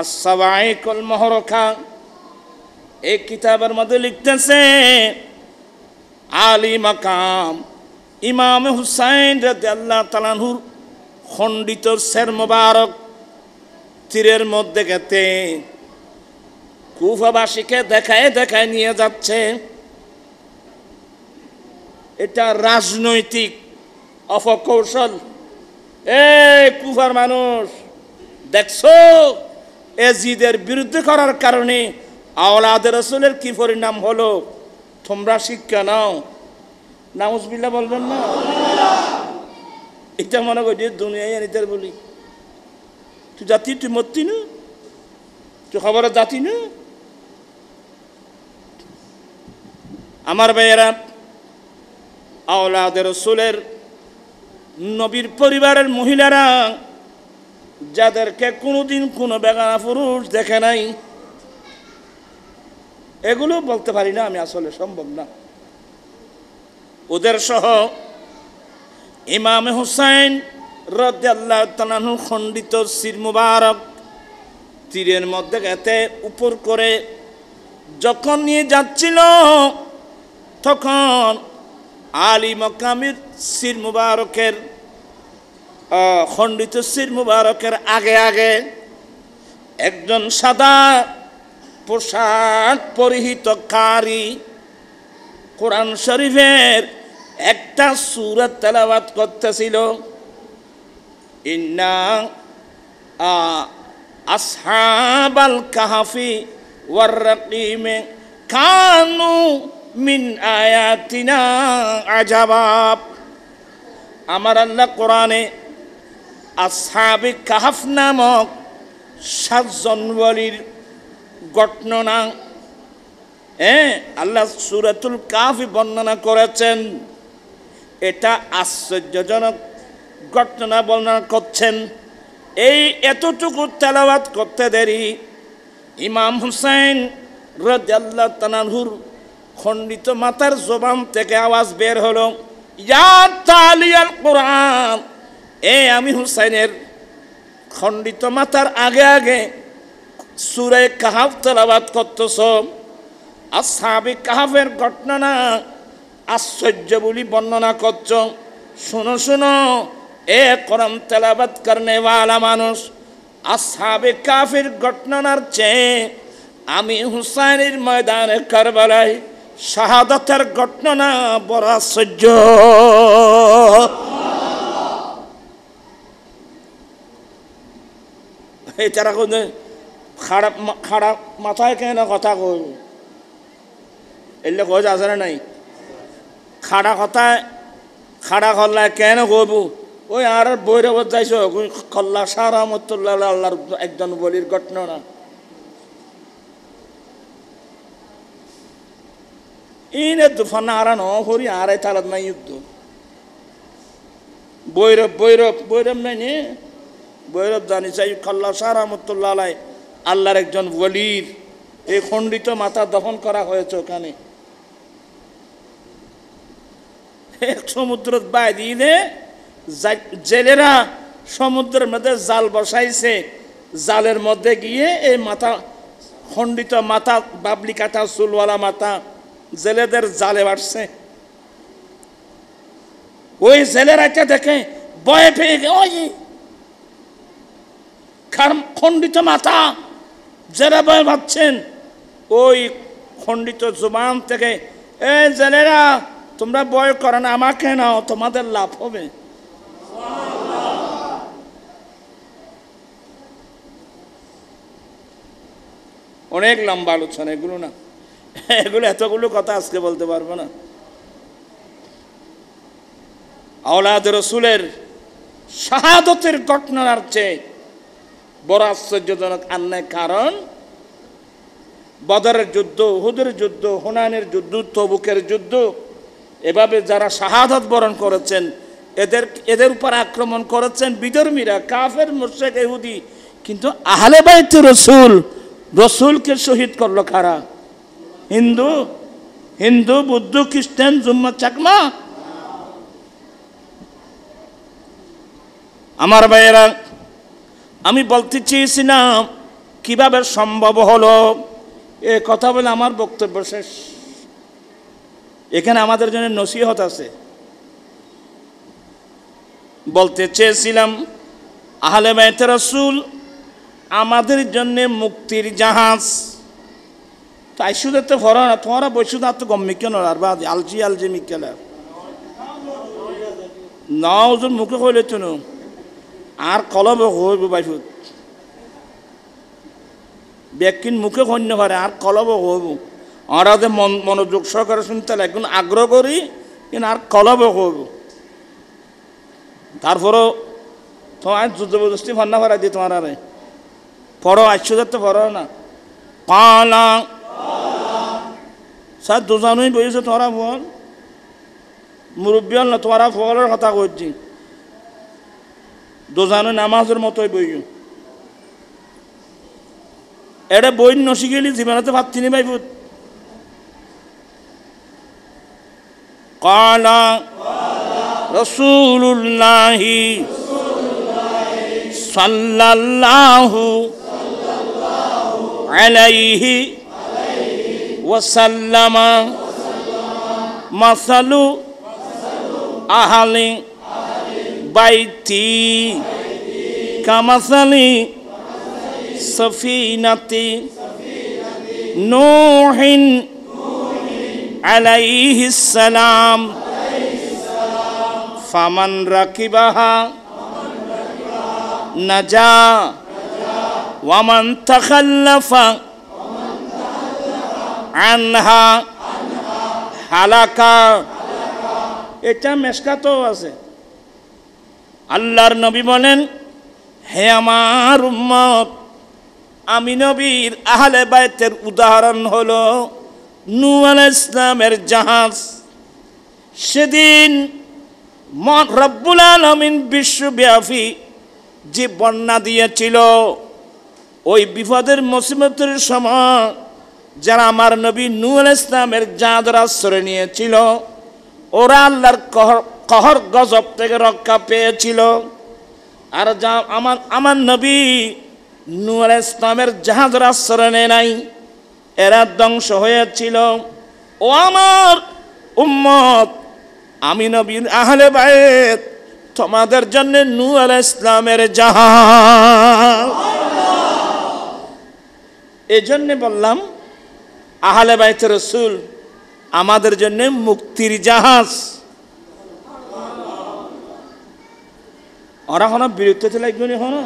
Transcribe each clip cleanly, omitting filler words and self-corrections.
আস-সাওয়াইকুল মুহরকা এই কিতাবের মধ্যে লিখতেছে আলী মাকাম ইমাম হুসাইন রাদিয়াল্লাহু তাআলা আনহুর খণ্ডিত সের মোবারক তীরের মধ্যে গেতে কুফাবাসীকে দেখায় দেখায় নিয়ে যাচ্ছে। এটা রাজনৈতিক অপকৌশল। এই কুফার মানুষ দেখছো এজিদের বিরুদ্ধে করার কারণে আওলাদে রাসূলের কি পরিণাম হলো তোমরা শিক্ষা নাও। নাউজুবিল্লাহ বলবেন না? এটা মনে করি দুনিয়ায় এনিদের বলি তুই জাতি তুই মরতি না তুই খবরের জাতি না। আমার ভাইয়েরা আওলাদে রাসূলের নবীর পরিবারের মহিলারা যাদেরকে কোনোদিন কোনো বেগানা পুরুষ দেখে নাই এগুলো বলতে পারি না আমি, আসলে সম্ভব না। ওদের সহ ইমাম হুসাইন রাদিয়াল্লাহু তাআলা আনহু খণ্ডিত শির মুবারক তীরের মধ্যে গেতে উপর করে যখন নিয়ে যাচ্ছিল তখন আলী মাকামের শির মুবারকের খণ্ডিত শির মুবারকের আগে আগে একজন সাদা পোশাক পরিহিত কারি কোরআন শরীফের একটা সূরা তেলাওয়াত করতেছিল। ইন্না আসহাবাল কাহফি ওয়ার রাকিমে কানু মিন আয়াতিনা আজাবা। আমার আল্লাহ কোরআনে আসহাবে কাহফ নামক 7 জন ওলির ঘটনা আল্লাহ সূরাতুল কাহফে বর্ণনা করেছেন। এটা আশ্চর্যজনক ঘটনা বর্ণনা করছেন। এই এতটুকু তেলাওয়াত করতে দেরি ইমাম হুসাইন রাদিয়াল্লাহু তাআলা আনহুর খণ্ডিত মাথার জবান থেকে আওয়াজ বের হলো, ইয়া তালিয়াল কোরআন। আমি হুসাইনের খণ্ডিত মাথার আগে আগে সূরা কাহফ তেলাওয়াত করতেছ। আসহাবে কাহফের ঘটনা আশ্চর্য বলি বর্ণনা করছ। শোনো শোনো কোরআন তেলাওয়াত করনে ওয়ালা মানুষ, আসহাবে কাহফের ঘটনার চেয়ে আমি হুসাইনের ময়দানে কারবালায় শাহাদাতের ঘটনা বড় আশ্চর্য। এছাড়া কোন খারাপ খারাপ মাথায় কেন কথা কই এলে কই আসে নাই খাড়া কথায় খাড়া খল্লায় কেন কইব। ওই আর বৈরবত যাইছ খল্লা শাহ রহমতুল্লাহ আল্লাহর একজন বলির ঘটনা না। ইনে দুফানা আর ন হরি আরে তালাত নাই যুদ্ধ বৈরব বৈরব বৈরব নাই নে বৈরব জানি চাই খল্লা শাহ রহমতুল্লাহ আলাই আল্লাহর একজন ওলির এই খণ্ডিত মাথা দফন করা হয়েছে ওখানে। সমুদ্র বাই দিয়ে জেলেরা সমুদ্রের মধ্যে জাল বসাইছে, জালের মধ্যে গিয়ে এই মাথা খণ্ডিত মাথা বাবলি কাটা চুলওয়ালা মাথা জেলেদের জালে বাড়ছে। ওই জেলেরা এটা দেখে ভয়ে পেয়ে গে ওই খণ্ডিত মাথা যারা ভয় পাচ্ছেন ওই খণ্ডিত জবান থেকে জেলেরা তোমরা ভয় করো না, আমাকে নাও তোমাদের লাভ হবে। অনেক লম্বা আলোচনা এগুলো না, এগুলো এতগুলো কথা আজকে বলতে পারবো না। আওলাদ রাসূলের শাহাদতের ঘটনার চেয়ে বড় আশ্চর্যজনক আর নাই। কারণ বদরের যুদ্ধ, উহুদের যুদ্ধ, হুনাইনের যুদ্ধ, তবুকের যুদ্ধ, এভাবে যারা শাহাদত বরণ করেছেন এদের উপর আক্রমণ করেছেন বিধর্মীরা, কাফের মুশরিক ইহুদি। কিন্তু আহলে বাইত রাসূল, রসুলকে শহীদ করলো কারা? হিন্দু, হিন্দু, বৌদ্ধ, খ্রিস্টান, জুম্মা, চাকমা। আমার ভাইয়েরা, আমি বলতে চেয়েছিলাম কিভাবে সম্ভব হলো? এ কথা বলে আমার বক্তব্য শেষ। এখানে আমাদের জন্য নসিহত আছে। বলতে চেয়েছিলাম আহলে বাইতে রাসূল আমাদের জন্য মুক্তির জাহাজ। তাই শুধু তো ফরা না, তোমরা বসে না তো গম্মি কেন আর বা আলজি মিকেল না ওজন মুখে কইলে তো আর কলব হইব বাইফুত ব্যাকিন মুখে কন্য পারে আর কলব হইব। আমরা যে মনোযোগ সহকারে শুনতে একজন আগ্রহ করি কিন্তু আর কলব হইব। তারপরও তোমার জবরদস্তি ভান্না ভরা দিয়ে তোমার আরে পড়ো আসছো যাতে পড়ো না পালা স্যার দুজনই বইছে তোমরা ফল মুরব্বী হল না তোমরা ফলের কথা করছি। দুজনে নামাজের মতোই বইও এটা বই নসি গেলি জীবনতে ভাবছিনি ভাইবুত। কালা রাসূলুল্লাহি সাল্লাল্লাহু আলাইহি ওয়াসাল্লাম মাসালু আহলি বাইতি কামাসালি সফিনাতি নূহিন আলাইহিস সালাম ফামান রাকিবাহা নাজা ওয়ামান তাখাল্লাফা আনহা হালাকা। এটা মেশকাতেও আছে। আল্লাহর নবী বলেন, হে আমার উম্মত, আমি নবীর আহলে বাইতের উদাহরণ হলো নূহ আলাইহিস সালামের জাহাজ। সেদিন রব্বুল আলামিন বিশ্বব্যাপী যে বন্যা দিয়েছিল, ওই বিপদের মুসিবতের সময় যারা আমার নবী নূহ আলাইহিস সালামের জাহাজের আশ্রয় নিয়েছিল, ওরা আল্লাহর কহর গজব থেকে রক্ষা পেয়েছিল। আর যা আমার নবী নূহ আলাইহিস সালামের জাহাজের আশ্রয় নেয় নাই, এরা ধ্বংস হয়েছিল। ও আমার উম্মত, আমি নবীর আহলে বাইত তোমাদের জন্য নূহ আলাইহিস সালামের জাহাজ। এই জন্য বললাম আহলে বাইতে রাসূল আমাদের জন্য মুক্তির জাহাজ। ওরা কোনো বিরক্তি লাগবে না হনো।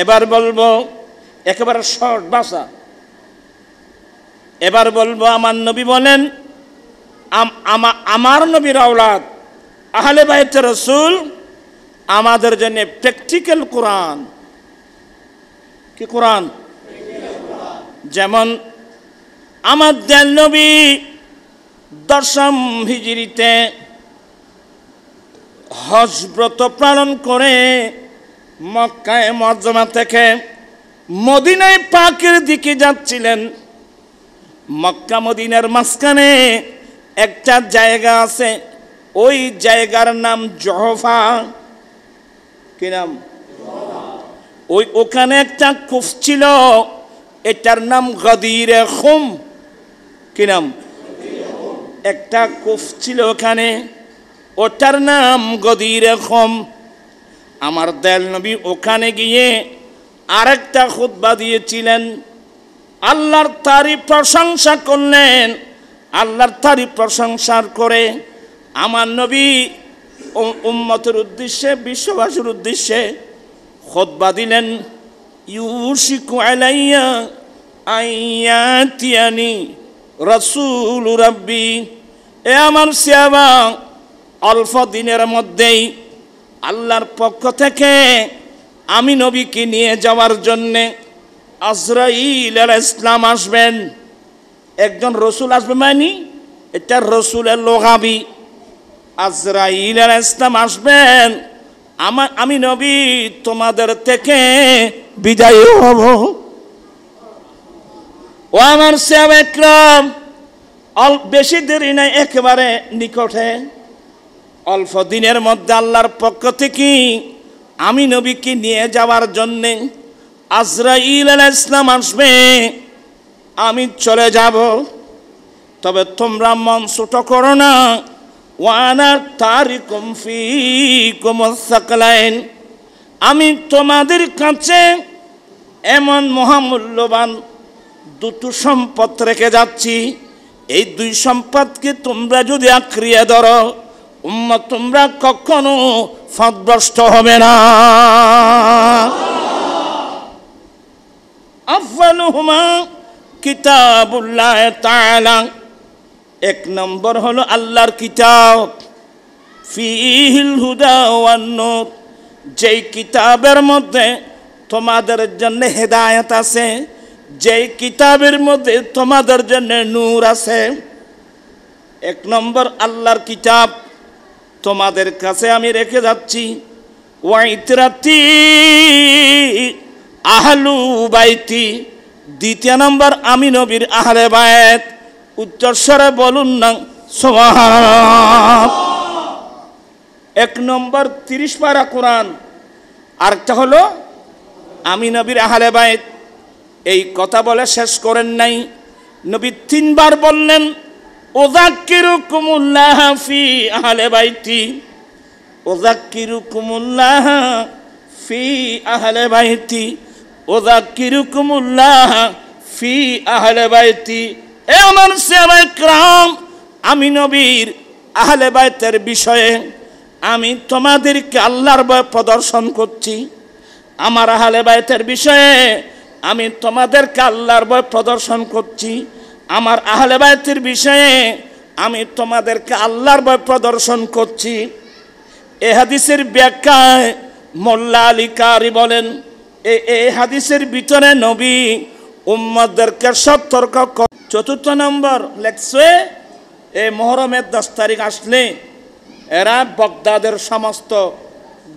এবার বলবো একেবারে শর্ট ভাষা। এবার বলবো আমার নবী বলেন, আমার নবীর আওলাদ আহলে বাইতে রাসূল আমাদের জন্য প্র্যাকটিক্যাল কোরআন। কি কোরআন? যেমন আমাদের নবী 10ম হিজরিতে হজ ব্রত পালন করে মক্কায়ে মুআজ্জামা থেকে মদিনায় পাকের দিকে যাচ্ছিলেন। মক্কা মদিনার মাঝখানে একটা জায়গা আছে, ওই জায়গার নাম জহফা। কি নাম? ওখানে একটা কূপ ছিল, এটার নাম গদিরে খুম। কি নাম? একটা কূপ ছিল ওখানে, ওটার নাম গদিরে খুম। আমার দয়াল নবী ওখানে গিয়ে আরেকটা খুতবা দিয়েছিলেন। আল্লাহর তারিফ প্রশংসা করলেন। আল্লাহর তারিফ প্রশংসা করে আমার নবী উম্মতের উদ্দেশ্যে, বিশ্ববাসীর উদ্দেশ্যে খুতবা দিলেন। ইউশিকু আলাইয়া আইয়াতিয়ানি রাসূল রাব্বি, এ আমার সাহাবা, অল্প দিনের মধ্যেই আল্লাহর পক্ষ থেকে আমি নবীকে নিয়ে যাওয়ার জন্যে আজরাইল আলাইহিস সালাম আসবেন। একজন রসুল আসবে মানে এটা রসুলের লোগাবি। আজরাইল আলাইহিস সালাম আসবেন, আমি নবী তোমাদের থেকে বিদায় হব। ও আমার সাহাবা একরাম, বেশি দেরি নাই, একেবারে নিকটে। অল্প দিনের মধ্যে আল্লাহর পক্ষ থেকে আমি নবীকে নিয়ে যাওয়ার জন্যে আজরাইল আলাইহিস সালাম আসবে, আমি চলে যাব, তবে তোমরা মন ছোট করো না। ওয়ানা তারিকুম ফিকুম আস-সাকলাইন, আমি তোমাদের কাছে এমন মহামূল্যবান দুটো সম্পদ রেখে যাচ্ছি, এই দুই সম্পদকে তোমরা যদি আঁকড়িয়ে ধরো উম্মত, তোমরা কখনো পথভ্রষ্ট হবে না। আফজালুহুমা কিতাবুল্লাহ তাআলা, এক নম্বর হলো আল্লাহর কিতাব, ফিহিল হুদা ওয়ান নূর, যেই কিতাবের মধ্যে তোমাদের জন্য হেদায়েত আছে, যেই কিতাবের মধ্যে তোমাদের জন্য নূর আছে। এক নম্বর আল্লাহর কিতাব তোমাদের কাছে আমি রেখে যাচ্ছি। ওয়াইতরাতি আহলু বাইতি, দ্বিতীয় নম্বর আমি নবীর আহলে বায়াত। উচ্চস্বরে বলুন না সুবহানাল্লাহ। এক নম্বর 30 পারা কোরআন, আরেকটা হলো আমি নবীর আহলে বায়াত। এই কথা বলে শেষ করেন নাই, নবী 3 বার বললেন উযাক্কিরুকুমুল্লাহ ফি আহলে বাইতি, উযাক্কিরুকুমুল্লাহ ফি আহলে বাইতি, উযাক্কিরুকুমুল্লাহ ফি আহলে বাইতি। এ আমার সাহাবায়ে کرام, আমি নবীর আহলে বাইতের বিষয়ে আমি তোমাদেরকে আল্লাহর ভয় প্রদর্শন করছি। আমার আহলে বাইতের বিষয়ে আমি তোমাদেরকে আল্লাহর ভয় প্রদর্শন করছি। আমার আহলে বাইতের বিষয়ে আমি তোমাদেরকে আল্লাহর ভয় প্রদর্শন করছি। এই হাদিসের ব্যাখ্যায় মোল্লা আলী কারি বলেন, এই হাদিসের ভিতরে নবী উম্মতদেরকে সতর্ক। 4 নম্বর লেখছে, এই মুহররমের 10 তারিখ আসলে এরা বাগদাদের সমস্ত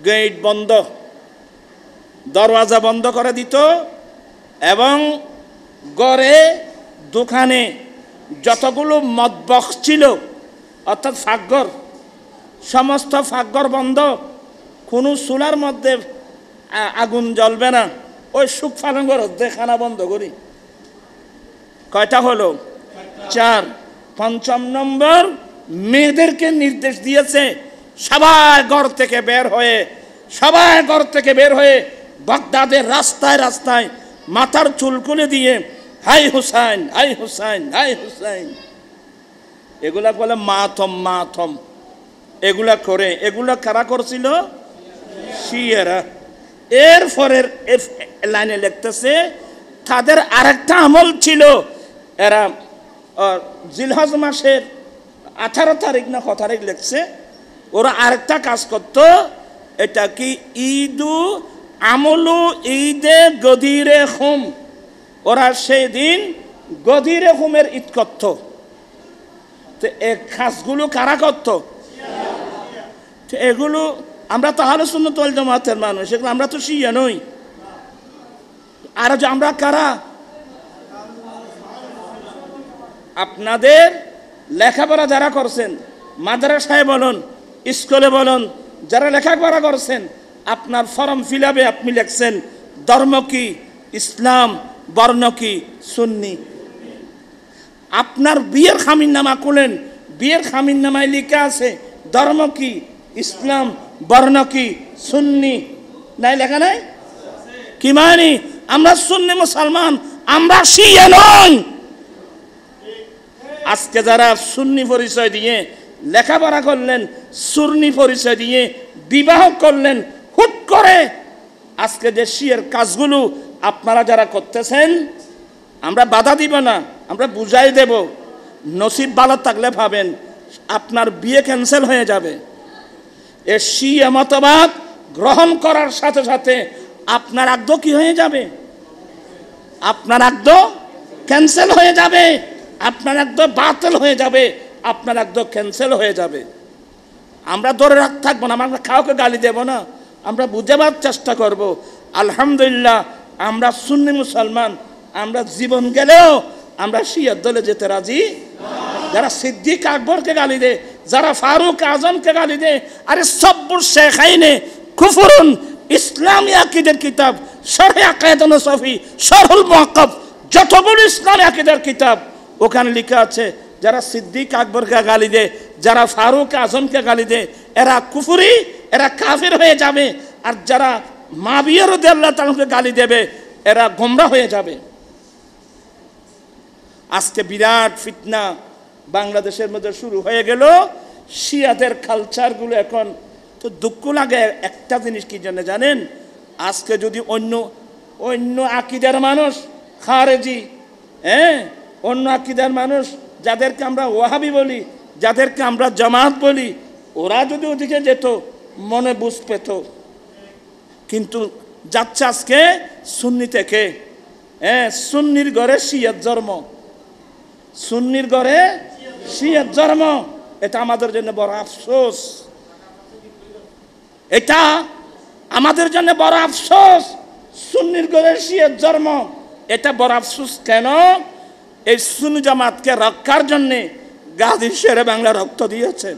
গেট বন্ধ, দরওয়াজা বন্ধ করে দিত এবং গড়ে দোকানে যতগুলো মদবখ ছিল, অর্থাৎ ফাঁকঘর, সমস্ত ফাঁকঘর বন্ধ, কোনো চুলার মধ্যে আগুন জ্বলবে না, ওই সুখ ফালন ঘর খানা বন্ধ করি। কয়টা হলো? 4। 5 নম্বর মেয়েদেরকে নির্দেশ দিয়েছে সবাই ঘর থেকে বের হয়ে বাগদাদের রাস্তায় রাস্তায় মাথার চুল খুলে দিয়ে হাই হুসাইন, হাই হুসাইন, হাই হুসাইন, এগুলা বলে মাতম। এগুলা করে, এগুলা কারা করছিল? শিয়ারা। এরপরের লাইনে লিখতেছে তাদের আরেকটা আমল ছিল, এরা জিলহজ মাসের 18 তারিখ না কত তারিখ লিখছে, ওরা আরেকটা কাজ করত। এটা কি? ঈদু আমলু ঈদে গদিরে হুম, ওরা সেই দিন গদিরে হুমের ঈদ করত। তো এই কাজগুলো কারা করত? এগুলো আমরা তো আহলে সুন্নাত ওয়াল জামাতের মানুষ, এগুলো আমরা তো শিয়া নই। আর আমরা কারা? আপনাদের লেখাপড়া যারা করছেন, মাদ্রাসায় বলুন, স্কুলে বলুন, যারা লেখাপড়া করছেন, আপনার ফর্ম ফিল আপে আপনি লিখছেন ধর্ম কি? ইসলাম। বর্ণ কি? সুন্নি। আপনার বিয়ের খামিরনামা খুলেন, বিয়ের খামিরনামায় লেখা আছে ধর্ম কি? ইসলাম। বর্ণ কি? সুন্নি। নাই লেখা নাই? কি মানে? আমরা সুন্নি মুসলমান, আমরা শিয়া নই। আজকে যারা সুন্নি পরিচয় দিয়ে লেখাপড়া করলেন, সুন্নি পরিচয় দিয়ে বিবাহ করলেন, হুট করে আজকে যে শিয়ার কাজগুলো আপনারা যারা করতেছেন, আমরা বাধা দিব না, আমরা বুঝাই দেব। নসিব ভালো থাকলে ভাবেন আপনার বিয়ে ক্যান্সেল হয়ে যাবে। এ শিয়া মতবাদ গ্রহণ করার সাথে সাথে আপনার আকদ কি হয়ে যাবে? আপনার আকদ ক্যান্সেল হয়ে যাবে, আপনার আকদ বাতিল হয়ে যাবে, আপনার আকদ ক্যান্সেল হয়ে যাবে। আমরা ধরে থাকবো না, আমরা কাউকে গালি দেব না, আমরা বুঝাবার চেষ্টা করব। আলহামদুলিল্লাহ আমরা সুন্নি মুসলমান, আমরা জীবন গেলেও আমরা শিয়ার দলে যেতে রাজি। যারা সিদ্দিক আকবরকে গালি দেয়, যারা ফারুক আজমকে গালি দেয়, আরে সব্বুর শেখাইনে কুফরুন, ইসলামী আকীদার কিতাব শরহ আকিদা নসফি, শরহুল মুআক্কাব, যতগুলো ইসলামী আকীদার কিতাব ওখানে লেখা আছে যারা সিদ্দিক আকবরকে গালি দেয়, যারা ফারুক আজমকে গালি দেয়, এরা কুফরি, এরা কাফির হয়ে যাবে। আর যারা মুআবিয়া রাদিয়াল্লাহু তাআলাকে গালি দেবে এরা গোমরা হয়ে যাবে। আজকে বিরাট ফিতনা বাংলাদেশের মধ্যে শুরু হয়ে গেল। শিয়াদের কালচারগুলো এখন তো দুঃখ লাগে। একটা জিনিস কি জন্য জানেন? আজকে যদি অন্য আকীদার মানুষ, খারেজি, অন্য আকীদার মানুষ, যাদেরকে আমরা ওয়াহাবি বলি, যাদেরকে আমরা জামাত বলি, ওরা যদি ওদিকে যেত মনে বুঝ পেত। কিন্তু যাচ্ছে আজকে সুন্নি থেকে, সুন্নির ঘরে শিয়ার জন্ম, সুন্নির ঘরে শিয়ার জন্ম। এটা আমাদের জন্য বড় আফসোস, এটা আমাদের জন্য বড় আফসোস। সুন্নির ঘরে শিয়ার জন্ম, এটা বড় আফসোস। কেন? এই সুন্নি জামাতকে রক্ষার জন্য গাজী শেরে বাংলা রক্ত দিয়েছেন।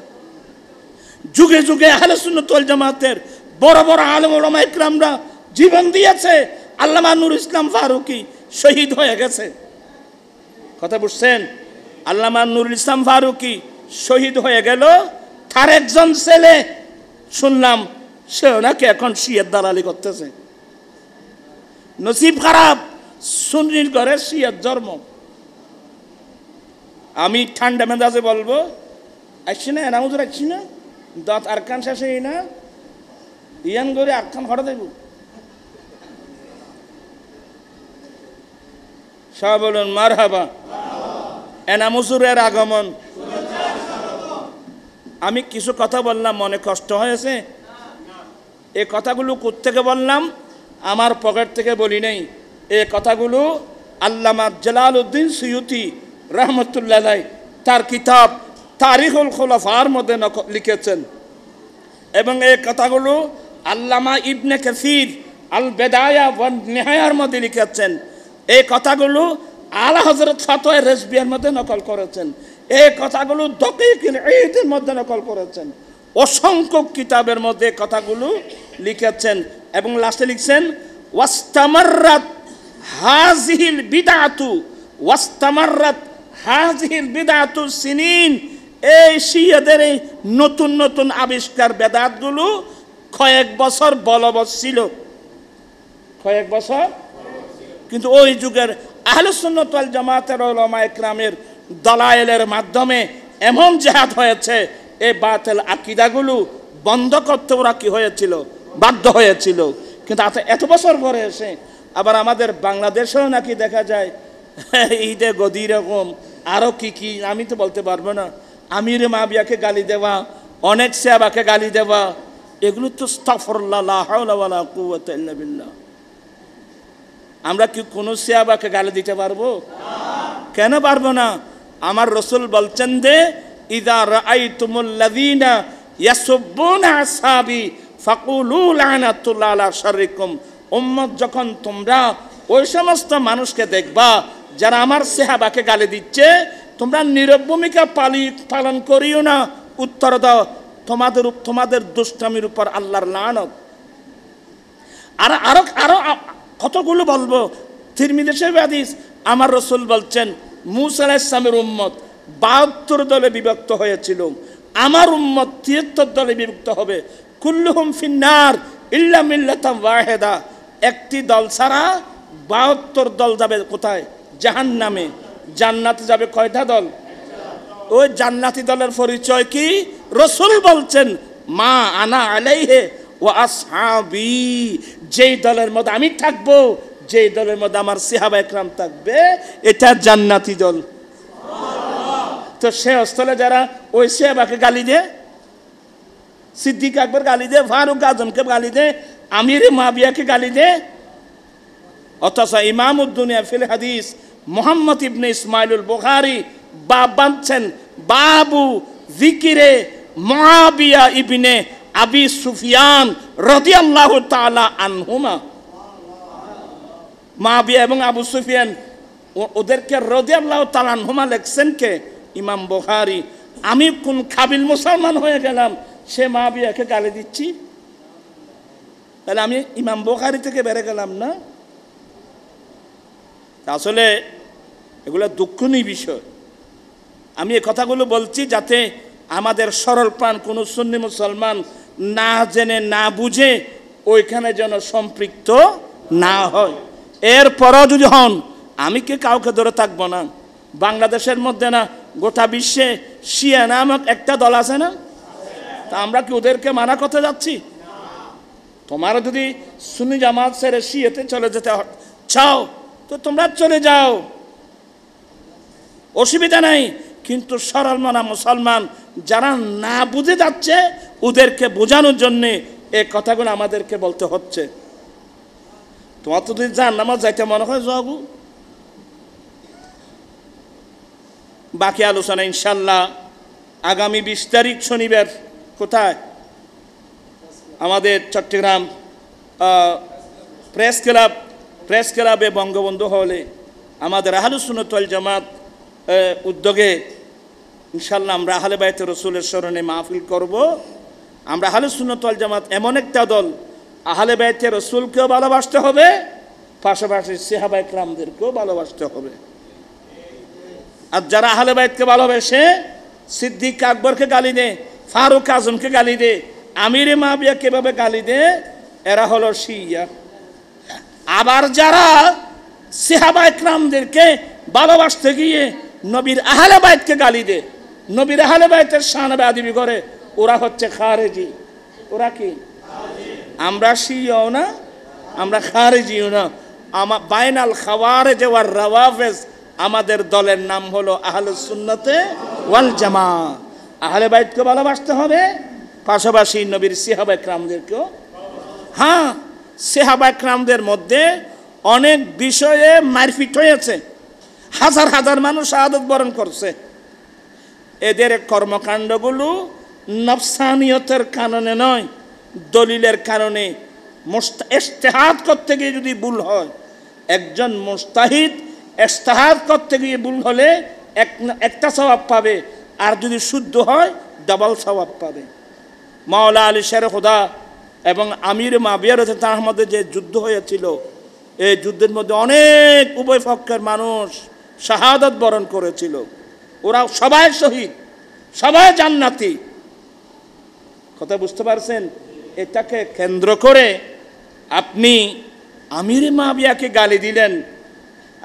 যুগে যুগে আহলে সুন্নাত ওয়াল জামাতের বড় বড় আলেম ওলামা ইকরামরা জীবন দিয়েছে। আল্লামা নূর ইসলাম ফারুকী শহীদ হয়ে গেছে। কথা বুঝছেন? আল্লামা নূর ইসলাম ফারুকী শহীদ হয়ে গেল। তার একজন ছেলে শুনলাম সে নাকি এখন শিয়ার দালালি করতেছে। নসিব খারাপ, সুন্নির ঘরে শিয়ার জন্ম। আমি ঠান্ডা মেজাজে বলবো, আসছি না এনামুজুর, আসছি না দাঁত আরকান শেষে না ইয়ান করে আরকান হঠাৎ দেব সব বলুন মারহাবা। এনামুজুরের আগমন। আমি কিছু কথা বললাম, মনে কষ্ট হয়েছে? এই কথাগুলো কোত্থেকে বললাম? আমার পকেট থেকে বলি নাই। এই কথাগুলো আল্লামা জালালউদ্দিন সুয়ুতি রহমতুল্লাহ আলাইহি তার কিতাব তারিখুল খুলাফার মধ্যে লিখেছেন। এবং এই কথাগুলো আল্লামা ইবনে কাসির আল বেদায়া ওয়ান নিহায়ার মধ্যে লিখেছেন। এই কথাগুলো আলা হযরত ফাতোয়া রেজবিয়ার মধ্যে নকল করেছেন। এই কথাগুলো দকিকুল ঈদের মধ্যে নকল করেছেন। অসংখ্য কিতাবের মধ্যে কথাগুলো লিখেছেন। এবং লাস্টে লিখছেন ওয়াস্তামাররাত হাযিহিল বিদআতু ওয়াস্তামাররাত হাযিহিল বিদআতু সিনিন। এই শিয়াদের এই নতুন নতুন আবিষ্কার বেদাতগুলো কয়েক বছর বলবৎ ছিল, কয়েক বছর। কিন্তু ওই যুগের আহলে সুন্নাত ওয়াল জামাতের উলামা ইকরামের দলায়েলের মাধ্যমে এমন জিহাদ হয়েছে, এই বাতিল আকীদাগুলো বন্ধ করতে ওরা কি হয়েছিল? বাধ্য হয়েছিল। কিন্তু এত বছর পরে এসে আবার আমাদের বাংলাদেশেও নাকি দেখা যায় ঈদে গদি রকম আরও কি কি আমি তো বলতে পারবো না, আমির মাবিয়াকে গালি দেওয়া, অনেক সাহাবাকে গালি দেওয়া, এগুলো তো আস্তাগফিরুল্লাহ লা হাওলা ওয়ালা কুওয়াতা ইল্লা বিল্লাহ। আমরা কি কোনো সাহাবাকে গালি দিতে পারবো? কেন পারবো না? আমার রাসূল বলছেন যে ইযা রাআইতুমুল লাযিনা ইয়াসুবুনা আসহাবি ফাকুলু লানাতুল্লাহ আলা শাররিকুম। উম্মত, যখন তোমরা ওই সমস্ত মানুষকে দেখবা যারা আমার সাহাবাকে গালি দিচ্ছে, তোমরা নীরব ভূমিকা পালন করিও না, উত্তর দাও তোমাদের দুষ্টামির উপর আল্লাহর লানত। আর আরো আরো কতগুলো বলবো। তিরমিজি শরীফের হাদিস, আমার রাসূল বলছেন মূসা আলাইহিস সালামের উম্মত ৭২ দলে বিভক্ত হয়েছিল, আমার উম্মত ৭৩ দলে বিভক্ত হবে। কুল্লুহুম ফিন্নার ইল্লা মিল্লাতাম ওয়াহিদা। একটি দল ছাড়া ৭২ দল যাবে কোথায়? জাহান্নামে। জান্নাতে যাবে কয়টা দল? ওই জান্নাতি দলের পরিচয় কি? রাসূল বলছেন মা আনা আলাইহি ওয়া আসহাবি। যেই দলের মধ্যে আমি থাকবো, যেই দলের মধ্যে আমার সাহাবা একরাম থাকবে, এটা জান্নাতি দল। তো সে স্থলে যারা ওই সাহাবাকে গালি দেয়, সিদ্দিক আকবর গালি দেয়, ফারুক আজমকে গালি দেয়, আমির মুআবিয়াকে গালি দেয়, অথচ ইমামুদ্দুনিয়া ফিল হাদিস মুহাম্মদ ইবনে ইসমাইলুল বুখারী বাব বাঁধছেন বাবু যিকিরে মুআবিয়া ইবনে আবি সুফিয়ান রাদিয়াল্লাহু তাআলা আনহুমা। মুআবিয়া এবং আবু সুফিয়ান ওদেরকে রাদিয়াল্লাহু তাআলা আনহুমা লেখছেন কে? ইমাম বুখারী। আমি কোন কাবিল মুসলমান হয়ে গেলাম সে মুআবিয়াকে গালি দিচ্ছি? তাহলে আমি ইমাম বুখারী থেকে বেড়ে গেলাম না? আসলে এগুলো দুঃখনীয় বিষয়। আমি এই কথাগুলো বলছি যাতে আমাদের সরল প্রাণ কোনো সুন্নি মুসলমান না জেনে না বুঝে ওইখানে যেন সম্পৃক্ত না হয়। এরপরও যদি হন, আমি কি কাউকে ধরে থাকবো না? বাংলাদেশের মধ্যে না গোটা বিশ্বে শিয়া নামক একটা দল আছে না? তা আমরা কি ওদেরকে মানা করতে যাচ্ছি? তোমরা যদি সুন্নি জামাত ছেড়ে শিয়াতে চলে যেতে চাও তো তোমরা চলে যাও, অসুবিধা নাই। কিন্তু সরল মনা মুসলমান যারা না বুঝে যাচ্ছে ওদেরকে বোঝানোর জন্যে এই কথাগুলো আমাদেরকে বলতে হচ্ছে। তোমার তো যদি জাহান্নামে যাইতে মনে হয় যাবো। বাকি আলোচনা ইনশাল্লাহ আগামী 20 তারিখ শনিবার কোথায়? আমাদের চট্টগ্রাম প্রেস ক্লাবে বঙ্গবন্ধু হলে আমাদের আহলুস সুন্নাত ওয়াল জামাত উদ্যোগে ইনশাল্লাহ আমরা আহলে বাইতে রসুলের স্মরণে মাহফিল করব। আমরা আহলুস সুন্নাত ওয়াল জামাত এমন একটা দল, আহলে বাইতে রসুলকেও ভালোবাসতে হবে, পাশাপাশি সাহাবায়ে কেরামদেরকেও ভালোবাসতে হবে। আর যারা আহলে বাইতকে ভালোবাসে, সিদ্দিক আকবরকে গালি দে, ফারুক আজমকে গালি দে, আমিরে মাবিয়াকে ভাবে গালি দে, এরা হলো শিয়া। আবার যারা সাহাবায়ে কেরামদেরকে ভালোবাসতে গিয়ে নবীর আহলে বাইতকে গালি দে, নবীর আহলে বাইতের শান বেয়াদবি করে, ওরা হচ্ছে খারেজি। ওরা কি? আমরা শিয়াও না, আমরা খারেজিও না। বাইনাল খাওয়ারিজ ওয়ার রাওয়াফিজ আমাদের দলের নাম হলো আহলুস সুন্নাতে ওয়াল জামাত। আহলে বাইতকে ভালোবাসতে হবে, পাশাপাশি নবীর সাহাবায়ে কেরামদেরকেও। হ্যাঁ, সাহাবায়ে কেরামদের মধ্যে অনেক বিষয়ে মারপিট হয়েছে, হাজার হাজার মানুষ শাহাদাত বরণ করছে। এদের কর্মকাণ্ডগুলো নফসানিয়তের কারণে নয়, দলিলের কারণে। ইজতিহাদ করতে গিয়ে যদি ভুল হয়, একজন মুজতাহিদ ইজতিহাদ করতে গিয়ে ভুল হলে একটা সওয়াব পাবে, আর যদি শুদ্ধ হয় ডাবল সওয়াব পাবে। মাওলা আলী শের খোদা এবং আমির মাবিয়া রাদিয়াল্লাহু মধ্যে যে যুদ্ধ হয়েছিল, এই যুদ্ধের মধ্যে অনেক উভয় পক্ষের মানুষ শাহাদাত বরণ করেছিল। ওরা সবাই শহীদ, সবাই জান্নাতি। কথা বুঝতে পারছেন? এটাকে কেন্দ্র করে আপনি আমির মাবিয়াকে গালি দিলেন।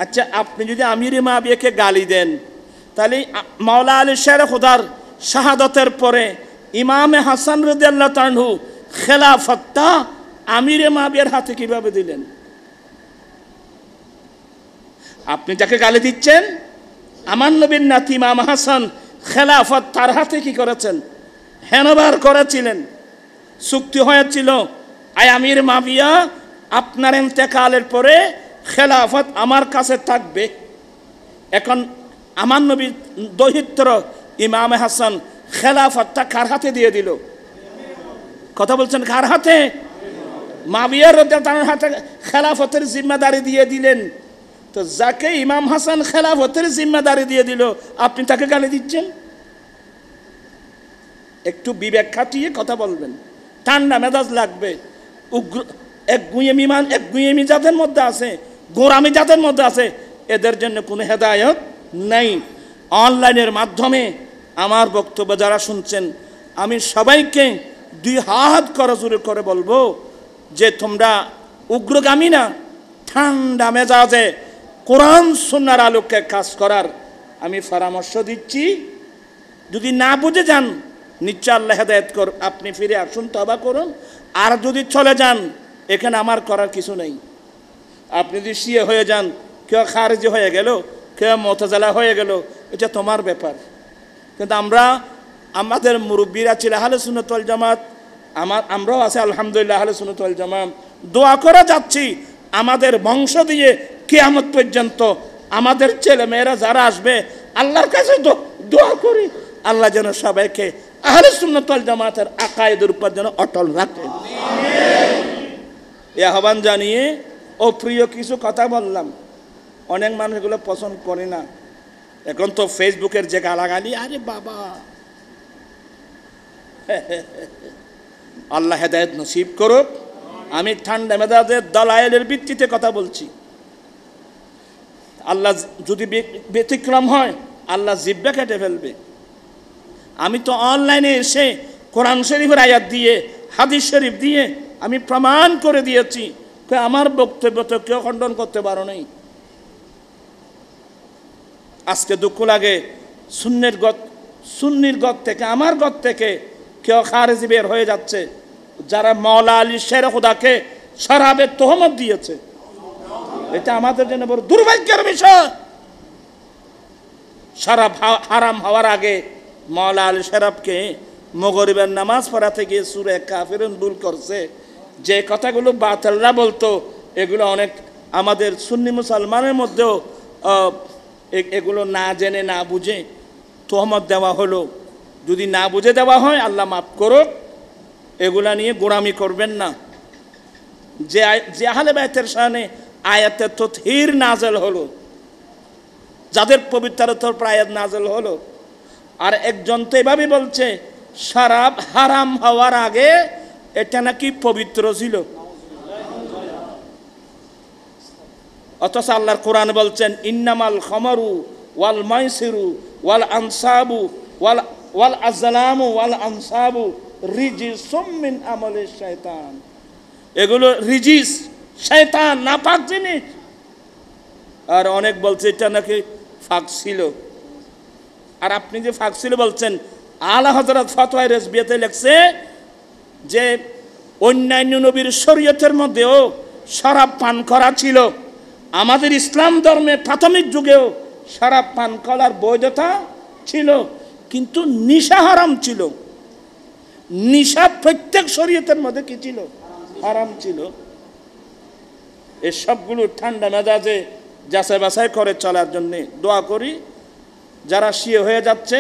আচ্ছা, আপনি যদি আমির মাবিয়াকে গালি দেন, তাহলে মাওলা আলী শের খোদার শাহাদাতের পরে ইমামে হাসান রাদিয়াল্লাহু তাআলা আনহু খেলাফতটা আমির মাবিয়ার হাতে কিভাবে দিলেন? আপনি যাকে গালি দিচ্ছেন, আমার নবীর নাতি ইমাম হাসান, খেলাফত তার হাতে কি করেছেন? হ্যান্ডওভার করেছিলেন, চুক্তি হয়েছিল, আয় আমির মাবিয়া আপনার ইন্তেকালের পরে খেলাফত আমার কাছে থাকবে। এখন আমার নবীর দৌহিত্র ইমাম হাসান খেলাফতটা কার হাতে দিয়ে দিল? কথা বলছেন কার হাতে? মাবিয়া রাদিয়াল্লাহু তাআলার হাতে খেলাফতের জিম্মাদারি দিয়ে দিলেন। তো যাকে ইমাম হাসান খেলাফতের জিম্মাদারি দিয়ে দিল, আপনি তাকে গালি দিচ্ছেন? একটু বিবেক খাটিয়ে কথা বলবেন, ঠান্ডা মেজাজ লাগবে। উগ্র এক গুঁয়েমি যাদের মধ্যে আছে, গোরামি যাদের মধ্যে আছে, এদের জন্য কোনো হেদায়েত নেই। অনলাইনের মাধ্যমে আমার বক্তব্য যারা শুনছেন, আমি সবাইকে 2 হাত করজোড়ে করে বলবো যে তোমরা উগ্রগামী না, ঠান্ডা মেজাজে কোরআন সুন্নাহর আলোকে কাজ করার আমি পরামর্শ দিচ্ছি। যদি না বুঝে যান, নিশ্চয় আল্লাহ হেদায়েত কর, আপনি ফিরে আসুন, তওবা করুন। আর যদি চলে যান, এখানে আমার করার কিছু নেই। আপনি যদি শিয়া হয়ে যান, কেউ খারেজি হয়ে গেল, কেউ মুতাজিলা হয়ে গেল, এটা তোমার ব্যাপার। কিন্তু আমাদের মুরব্বীরা ছিল আহলে সুন্নাত ওয়াল জামাত, আমরাও আছি আলহামদুলিল্লাহ আহলে সুন্নাত ওয়াল জামাত। দোয়া করে যাচ্ছি আমাদের বংশ দিয়ে কিয়ামত পর্যন্ত আমাদের ছেলে মেয়েরা যারা আসবে, আল্লাহর কাছে দোয়া করি আল্লাহ যেন সবাইকে আহলে সুন্নাত ওয়াল জামাতের আকায়েদের উপর যেন অটল রাখেন। এই আহ্বান জানিয়ে অপ্রিয় কিছু কথা বললাম। অনেক মানুষ এগুলো পছন্দ করে না। এখন তো ফেসবুকের যে গালাগালি, আরে বাবা, আল্লাহ হেদায়েত নসিব করুক। আমি ঠান্ডা মেজাজের দলায়েলের ভিত্তিতে কথা বলছি। আল্লাহ যদি ব্যতিক্রম হয়, আল্লাহ জিব্বা কেটে ফেলবে। আমি তো অনলাইনে এসে কোরআন শরীফের আয়াত দিয়ে, হাদিস শরীফ দিয়ে আমি প্রমাণ করে দিয়েছি, আমার বক্তব্য তো কেউ খণ্ডন করতে পারো নাই। আজকে দুঃখ লাগে, সুন্নির গত থেকে, আমার গত থেকে কেউ খারেজি বের হয়ে যাচ্ছে, যারা মাওলা আলী শের খুদাকে শরাবের তহমত দিয়েছে। এটা আমাদের জন্য বড় দুর্ভাগ্যের বিষয়। শরাব হারাম হওয়ার আগে মাওলা আলী শেরাবকে মাগরিবের নামাজ পড়াতে গিয়ে সূরা কাফিরুন ভুল করছে। যে কথাগুলো বাতিলরা বলতো, এগুলো অনেক আমাদের সুন্নি মুসলমানের মধ্যেও এগুলো না জেনে না বুঝে তহমত দেওয়া হলো। যদি না বুঝে দেওয়া হয়, আল্লাহ মাফ করুক, এগুলা নিয়ে গোড়ামি করবেন না। যে আহলে বাইতের শানে আয়াতে তাতহীর নাযিল হলো, যাদের পবিত্রতার উপর আয়াত নাযিল হলো, আর একজন তো এভাবে বলছে শরাব হারাম হওয়ার আগে এটা নাকি পবিত্র ছিল। অথচ আল্লাহর কোরআন বলছেন ইন্নামাল খামারু ওয়াল মাইসিরু ওয়াল আনসাবু ওয়াল আজলামু ওয়াল আনসাবু রিজিসুম মিন আমালিশ শাইতান। এগুলো রিজিস, শয়তান, নাপাক জিনিস। আর অনেক বলছে এটা নাকি ফাঁক ছিল। আর আপনি যে ফাঁক ছিল বলছেন, আলা হযরত ফতোয়া রেজবিয়াতে লেখছে যে অন্যান্য নবীর শরীয়তের মধ্যেও শরাব পান করা ছিল। আমাদের ইসলাম ধর্মে প্রাথমিক যুগেও শরাব পান করার বৈধতা ছিল, কিন্তু নিশা হারাম ছিল। নিশা প্রত্যেক শরীয়তের মধ্যে কি ছিল? হারাম ছিল। এই সবগুলো ঠান্ডা মেজাজে যাচাই বাছাই করে চলার জন্য দোয়া করি। যারা শিয়া হয়ে যাচ্ছে,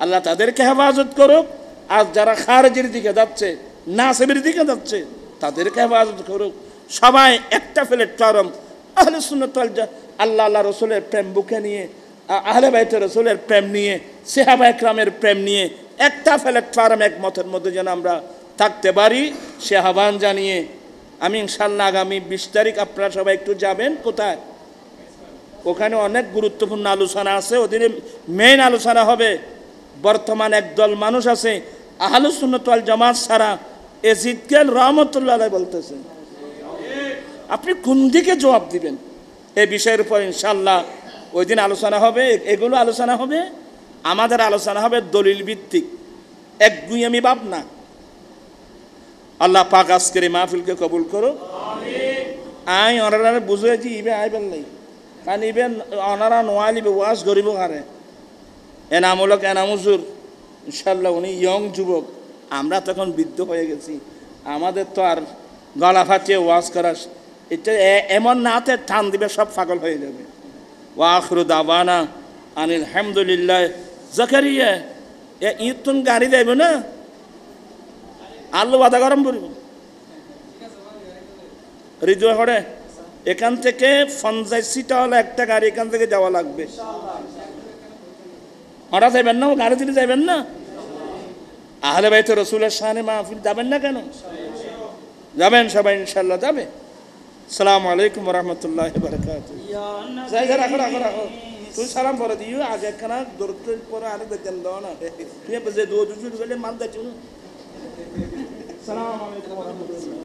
আল্লাহ তাদেরকে হেফাজত করুক। আর যারা খারেজির দিকে যাচ্ছে, নাসিবের দিকে যাচ্ছে, তাদেরকে হেফাজত করুক। সবাই একটা প্ল্যাটফর্ম, আহলে সুন্নাত ওয়াল জামাত, আল্লাহ রসুলের প্রেম বুকে নিয়ে, আহলে বাইতের রসুলের প্রেম নিয়ে, সাহাবা একরামের প্রেম নিয়ে একটা প্ল্যাটফর্ম, এক মতের মধ্যে যেন আমরা থাকতে পারি, সে আহ্বান জানিয়ে আমি ইনশাআল্লাহ আগামী 20 তারিখ আপনারা সবাই একটু যাবেন। কোথায়? ওখানে অনেক গুরুত্বপূর্ণ আলোচনা আছে। ওদিনে মেইন আলোচনা হবে বর্তমান একদল মানুষ আছে আহলে সুন্নাত ওয়াল জামাত ছাড়া এজিদকেল রহমতুল্লাহ আলাইহি বলতেছেন। আপনি কোন দিকে জবাব দিবেন? এই বিষয়ের উপর ইনশাআল্লাহ ওই দিন আলোচনা হবে। এগুলো আলোচনা হবে, আমাদের আলোচনা হবে দলিল ভিত্তিক, একগুঁয়েমি ভাব না। আল্লাহ পাক আজকের এই মাহফিলকে কবুল করো। আই অনারা বুঝেছি ইবে আইবেন নাই, কারণ ইবে অনারা নোয়ালিবে ওয়াজ গরিব হারে এনামূলক এনামুজুর। ইনশাল্লাহ উনি ইয়ং যুবক, আমরা তখন বৃদ্ধ হয়ে গেছি। আমাদের তো আর গলা ফাটিয়ে ওয়াজ করা, এটা এমন নাতে টান দিবে সব পাগল হয়ে যাবে। ওয়া আখিরু দাওয়ানা আনিল হামদুলিল্লাহ। জাকারিয়া ঈদ তুন গাড়ি দেব না, আলু বাদা গরম করব হৃদয় হরে। এখান থেকে 50 সিটা হলে একটা গাড়ি এখান থেকে যাওয়া লাগবে। হঠাৎ যাবেন না, গাড়ি দিলে যাবেন না? আহলে বাইত রসুলের শানে মাহফিল যাবেন না কেন? যাবেন সবাই, ইনশাল্লাহ যাবে। আসসালামু আলাইকুম ওয়া রাহমাতুল্লাহি ওয়া বারাকাতুহু। জায়গা রাখো রাখো রাখো, তুই সালাম পরে দিও। আগে একখানা দরুদ পরে আরে দেখেন দাও না, তুই যে দোয়া দুজুর গেলে মান দাও। আসসালামু আলাইকুম ওয়া রাহমাতুল্লাহ।